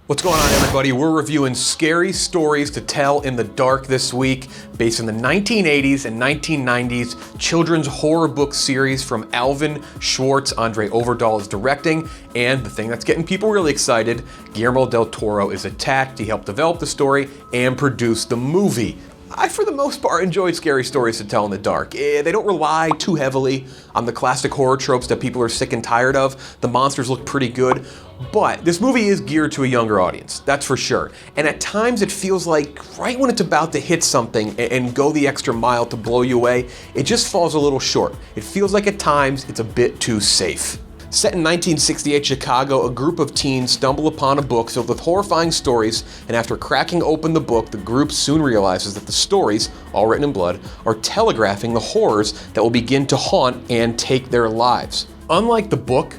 What's going on, everybody? We're reviewing Scary Stories to Tell in the Dark this week, based on the 1980s and 1990s children's horror book series from Alvin Schwartz. Andre Overdahl is directing, and the thing that's getting people really excited, Guillermo del Toro is attached. He helped develop the story and produce the movie. I, for the most part, enjoyed Scary Stories to Tell in the Dark. They don't rely too heavily on the classic horror tropes that people are sick and tired of. The monsters look pretty good, but this movie is geared to a younger audience, that's for sure. And at times it feels like right when it's about to hit something and go the extra mile to blow you away, it just falls a little short. It feels like at times it's a bit too safe. Set in 1968 Chicago, a group of teens stumble upon a book filled with horrifying stories, and after cracking open the book, the group soon realizes that the stories, all written in blood, are telegraphing the horrors that will begin to haunt and take their lives. Unlike the book,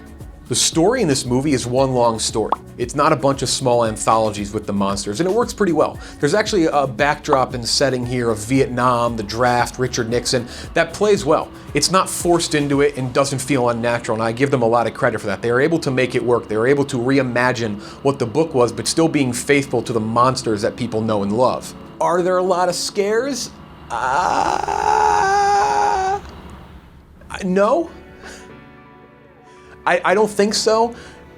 the story in this movie is one long story. It's not a bunch of small anthologies with the monsters, and it works pretty well. There's actually a backdrop and setting here of Vietnam, the draft, Richard Nixon, that plays well. It's not forced into it and doesn't feel unnatural, and I give them a lot of credit for that. They were able to make it work. They were able to reimagine what the book was, but still being faithful to the monsters that people know and love. Are there a lot of scares? No. I don't think so.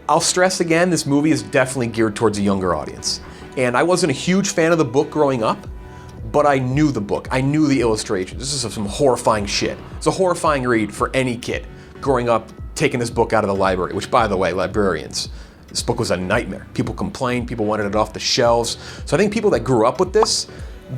I'll stress again, this movie is definitely geared towards a younger audience. And I wasn't a huge fan of the book growing up, but I knew the book. I knew the illustrations. This is some horrifying shit. It's a horrifying read for any kid growing up, taking this book out of the library, which, by the way, librarians, this book was a nightmare. People complained, people wanted it off the shelves. So I think people that grew up with this,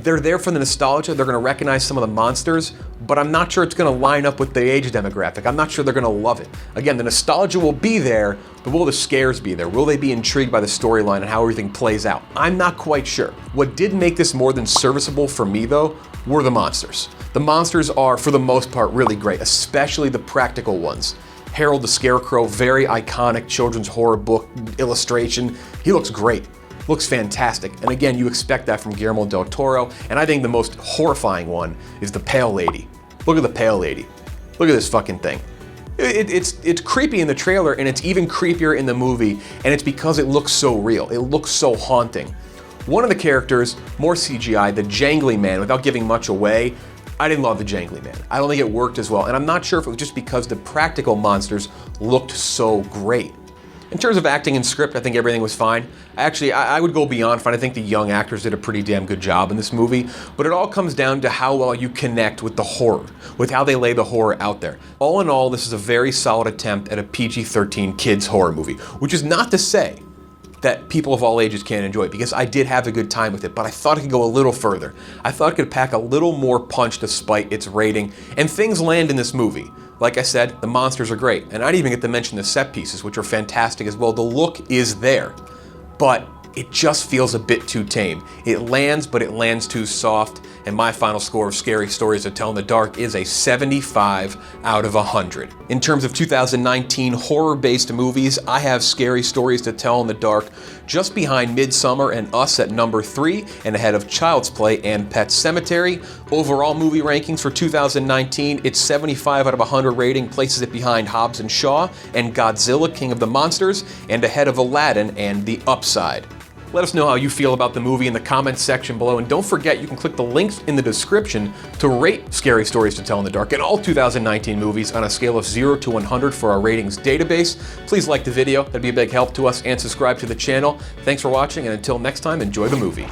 they're there for the nostalgia, they're gonna recognize some of the monsters, but I'm not sure it's gonna line up with the age demographic. I'm not sure they're gonna love it. Again, the nostalgia will be there, but will the scares be there? Will they be intrigued by the storyline and how everything plays out? I'm not quite sure. What did make this more than serviceable for me, though, were the monsters. The monsters are, for the most part, really great, especially the practical ones. Harold the Scarecrow, very iconic children's horror book illustration. He looks great. Looks fantastic, and again, you expect that from Guillermo del Toro, and I think the most horrifying one is the Pale Lady. Look at the Pale Lady. Look at this fucking thing. It's creepy in the trailer, and it's even creepier in the movie, and it's because it looks so real. It looks so haunting. One of the characters, more CGI, the Jangly Man, without giving much away, I didn't love the Jangly Man. I don't think it worked as well, and I'm not sure if it was just because the practical monsters looked so great. In terms of acting and script, I think everything was fine. Actually, I would go beyond fine. I think the young actors did a pretty damn good job in this movie, but it all comes down to how well you connect with the horror, with how they lay the horror out there. All in all, this is a very solid attempt at a PG-13 kids horror movie, which is not to say that people of all ages can't enjoy it, because I did have a good time with it, but I thought it could go a little further. I thought it could pack a little more punch despite its rating, and things land in this movie. Like I said, the monsters are great, and I didn't even get to mention the set pieces, which are fantastic as well. The look is there, but it just feels a bit too tame. It lands, but it lands too soft, and my final score of Scary Stories to Tell in the Dark is a 75 out of 100. In terms of 2019 horror-based movies, I have Scary Stories to Tell in the Dark just behind Midsommar and Us at number 3, and ahead of Child's Play and Pet Sematary. Overall movie rankings for 2019, its 75 out of 100 rating places it behind Hobbs and Shaw and Godzilla, King of the Monsters, and ahead of Aladdin and The Upside. Let us know how you feel about the movie in the comments section below, and don't forget you can click the links in the description to rate Scary Stories to Tell in the Dark and all 2019 movies on a scale of 0 to 100 for our ratings database. Please like the video, that'd be a big help to us, and subscribe to the channel. Thanks for watching, and until next time, enjoy the movie.